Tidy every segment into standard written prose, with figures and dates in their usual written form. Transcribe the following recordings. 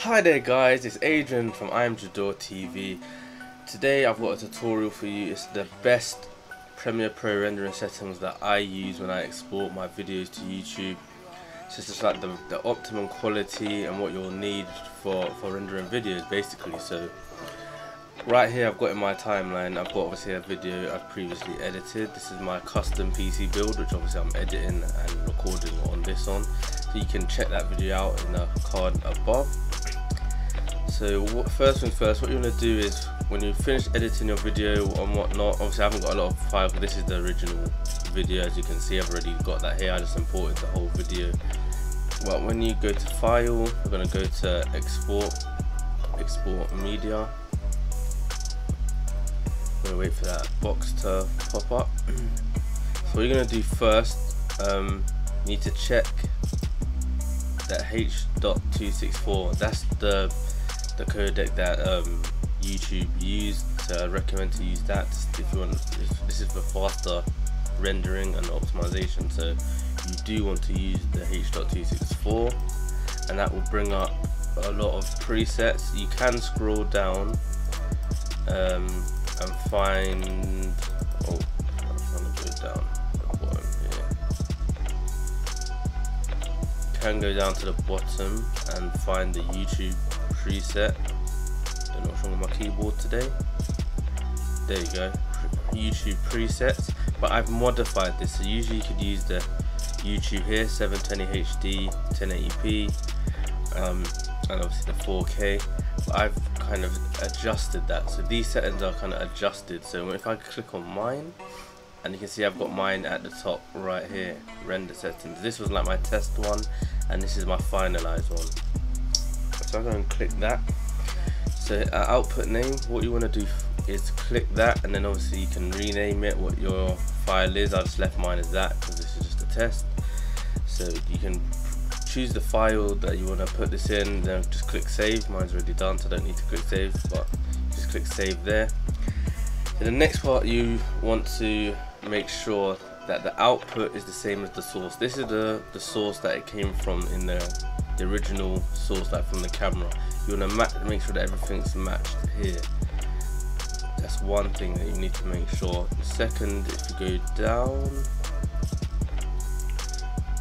Hi there guys, it's Adrian from IamJador TV. Today I've got a tutorial for you. It's the best Premiere Pro rendering settings that I use when I export my videos to YouTube. So it's just like the optimum quality and what you'll need for rendering videos basically. So right here I've got in my timeline, I've got obviously a video I've previously edited. This is my custom PC build, which obviously I'm editing and recording on this on. So you can check that video out in the card above. So first things first, what you want to do is when you finish editing your video and whatnot, obviously I haven't got a lot of files, but this is the original video. As you can see, I've already got that here. I just imported the whole video. Well, when you go to file, we're going to go to export media. I'm going to wait for that box to pop up. So what you're going to do first, you need to check that H.264. That's the codec that YouTube used. So I recommend to use that if you want. This is for faster rendering and optimization. So you do want to use the H.264, and that will bring up a lot of presets. You can scroll down and find. Oh, I'm trying to go down the bottom here. You can go down to the bottom and find the YouTube preset. Don't know what's wrong with my keyboard today. There you go, YouTube presets. But I've modified this, so usually you could use the YouTube here, 720 HD, 1080p, and obviously the 4K. But I've kind of adjusted that, so these settings are kind of adjusted. So if I click on mine, and you can see I've got mine at the top right here, render settings. This was like my test one, and this is my finalized one. So I'm going to click that. So output name, what you want to do is click that, and then obviously you can rename it what your file is. I just left mine as that because this is just a test. So you can choose the file that you want to put this in, then just click save. Mine's already done, so I don't need to click save, but just click save there. So the next part, you want to make sure that the output is the same as the source. This is the source that it came from in the original source, like from the camera. You want to make sure that everything's matched here. That's one thing that you need to make sure. Second, if you go down,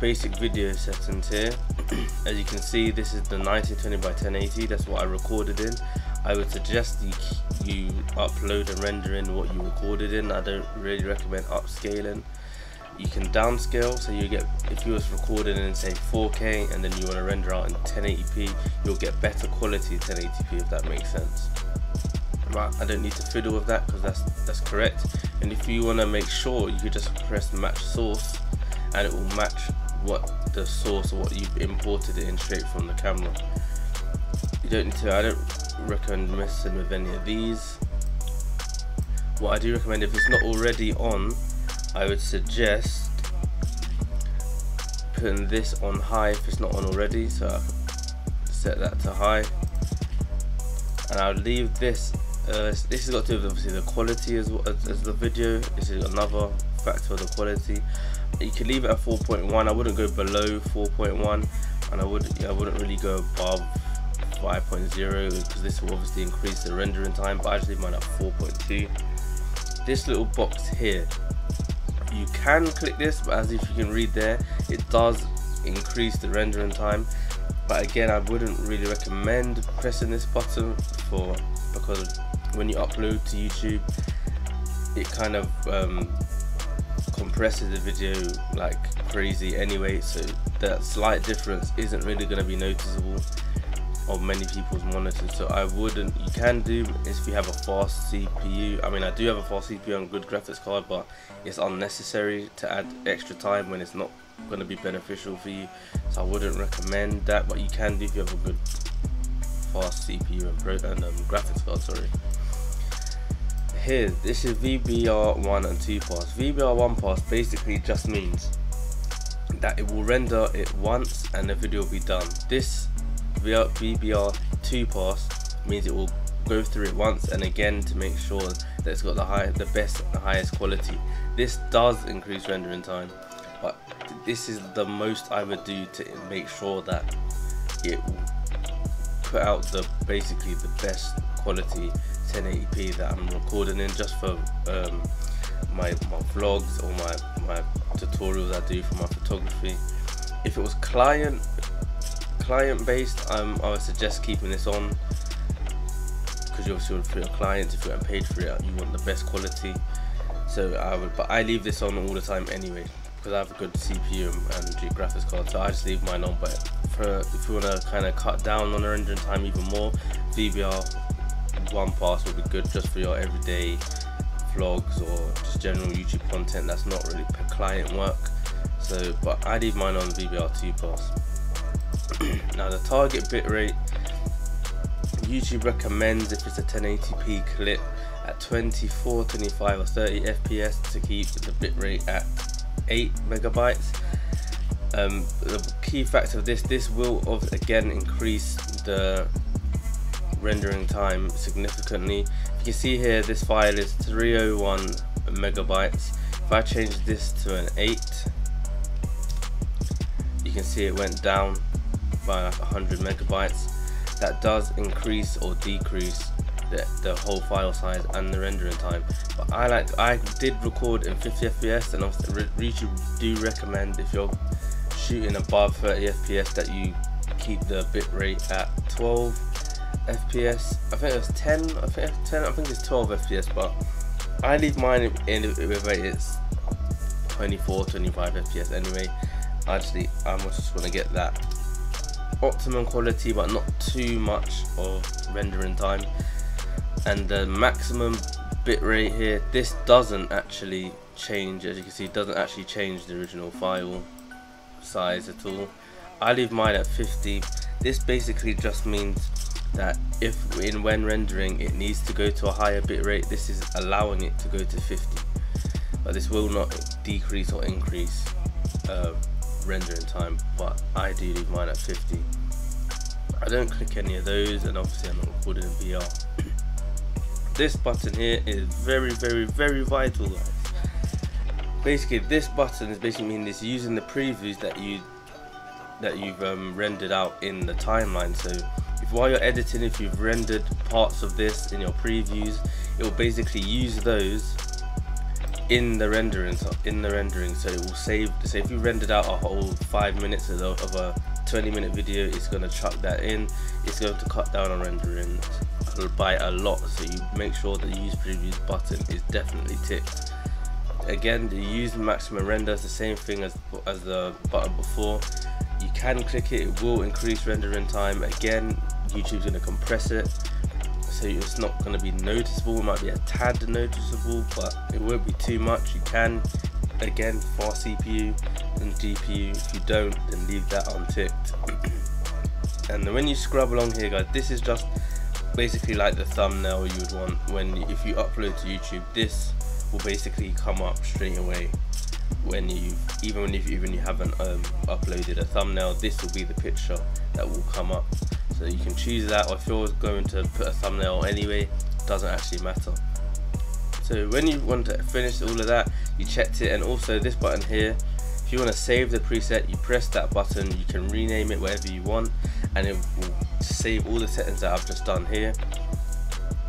basic video settings here, as you can see, this is the 1920 by 1080. That's what I recorded in. I would suggest you upload and render in what you recorded in. I don't really recommend upscaling. You can downscale, so you get, if you was recording in say 4K and then you want to render out in 1080p, you'll get better quality 1080p, if that makes sense. But I don't need to fiddle with that because that's correct. And if you want to make sure, you could just press match source, and it will match what the source or what you've imported it in straight from the camera. You don't need to. I don't recommend messing with any of these. What I do recommend, if it's not already on, I would suggest putting this on high if it's not on already. So I set that to high, and I'll leave this. This has got to do with obviously the quality as the video. This is another factor of the quality. You can leave it at 4.1. I wouldn't go below 4.1, and I wouldn't really go above 5.0 because this will obviously increase the rendering time. But I just leave mine at 4.2. This little box here, you can click this, but as if you can read there, it does increase the rendering time. But again, I wouldn't really recommend pressing this button because when you upload to YouTube, it kind of compresses the video like crazy anyway. So that slight difference isn't really going to be noticeable on many people's monitors. So I wouldn't. You can do is if you have a fast CPU. I mean, I do have a fast CPU and good graphics card, but it's unnecessary to add extra time when it's not going to be beneficial for you. So I wouldn't recommend that, but you can do if you have a good fast CPU and graphics card. Sorry. Here, this is VBR1 and 2 pass. VBR1 pass basically just means that it will render it once and the video will be done. This VBR2 pass means it will go through it once and again to make sure that it's got the highest quality. This does increase rendering time, but this is the most I would do to make sure that it will put out the basically the best quality 1080p that I'm recording in, just for my vlogs or my tutorials I do for my photography. If it was client based, I would suggest keeping this on, because you obviously for your clients, if you're getting paid for it, you want the best quality. So but I leave this on all the time anyway, because I have a good CPU and graphics card, so I just leave mine on. But if you want to kind of cut down on the rendering time even more, VBR 1 pass will be good just for your everyday vlogs or just general YouTube content that's not really client work. So, but I leave mine on VBR 2 pass. Now the target bitrate, YouTube recommends, if it's a 1080p clip, at 24, 25 or 30 FPS to keep the bitrate at 8 megabytes. The key factor of this will again increase the rendering time significantly. You can see here this file is 301 megabytes. If I change this to an 8, you can see it went down by like 100 megabytes. That does increase or decrease the whole file size and the rendering time. But I did record in 50 FPS, and YouTube do recommend, if you're shooting above 30 FPS, that you keep the bitrate at 12 FPS. I think it was 10. I think it's 12 FPS, but I leave mine in with it's 24, 25 FPS anyway. I just want to get that optimum quality, but not too much of rendering time. And the maximum bitrate here, this doesn't actually change, as you can see, it doesn't actually change the original file size at all. I leave mine at 50. This basically just means that when rendering it needs to go to a higher bitrate, this is allowing it to go to 50, but this will not decrease or increase rendering time. But I do leave mine at 50. I don't click any of those, and obviously I'm not recording in VR. This button here is very vital, guys. Basically this button is basically it's using the previews that you've rendered out in the timeline. So while you're editing, if you've rendered parts of this in your previews, it will basically use those in the rendering. So it will save. So if you rendered out a whole 5 minutes of a 20-minute video, it's going to chuck that in. It's going to cut down on rendering by a lot. So you make sure the use previews button is definitely ticked. Again, the use maximum render is the same thing as the button before. You can click it, it will increase rendering time. Again, YouTube's going to compress it, so it's not going to be noticeable. It might be a tad noticeable, but it won't be too much. You can, again, for CPU and GPU, if you don't, then leave that unticked. And when you scrub along here, guys, this is just basically like the thumbnail you would want if you upload to YouTube. This will basically come up straight away when even if you haven't uploaded a thumbnail. This will be the picture that will come up, so you can choose that, or if you're going to put a thumbnail anyway, doesn't actually matter. So when you want to finish all of that, you checked it. And also this button here, if you want to save the preset, you press that button. You can rename it whatever you want, and it will save all the settings that I've just done here.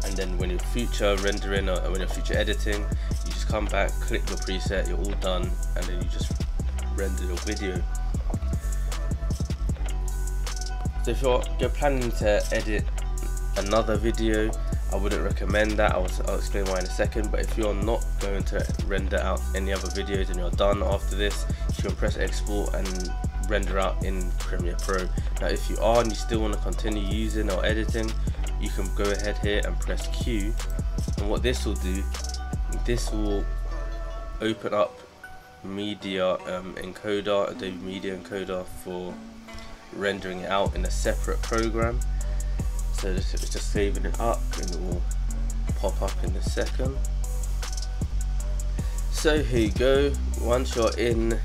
And then when you're future rendering or when you're future editing, you just come back, click your preset, you're all done, and then you just render your video. So if you're planning to edit another video, I wouldn't recommend that. I'll explain why in a second. But if you're not going to render out any other videos and you're done after this, you can press export and render out in Premiere Pro. Now if you are and you still want to continue using or editing, you can go ahead here and press Q, and what this will do, this will open up media encoder, Adobe Media Encoder, for rendering it out in a separate program. So it's just saving it up, and it will pop up in a second. So here you go. Once you're in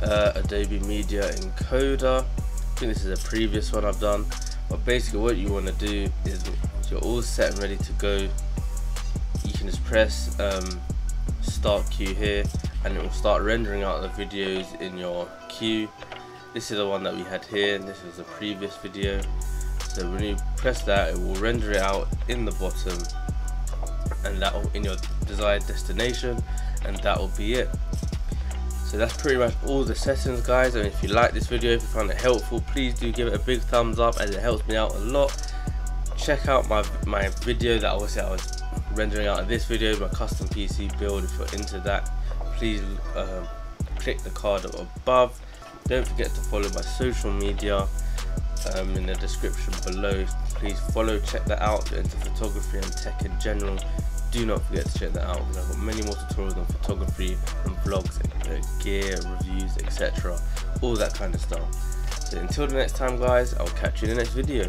Adobe Media Encoder, I think this is a previous one I've done, but basically what you want to do is, you're all set and ready to go, you can just press start queue here, and it will start rendering out the videos in your queue. This is the one that we had here, and this is the previous video. So when you press that, it will render it out in the bottom, and that will in your desired destination, and that will be it. So that's pretty much all the settings, guys. And if you like this video, if you found it helpful, please do give it a big thumbs up, as it helps me out a lot. Check out my video that obviously I was rendering out of this video, my custom PC build. If you're into that, please click the card above. Don't forget to follow my social media in the description below. Please follow, check that out. If you're into photography and tech in general, do not forget to check that out, because I've got many more tutorials on photography and vlogs, gear, reviews, etc. All that kind of stuff. So until the next time, guys, I'll catch you in the next video.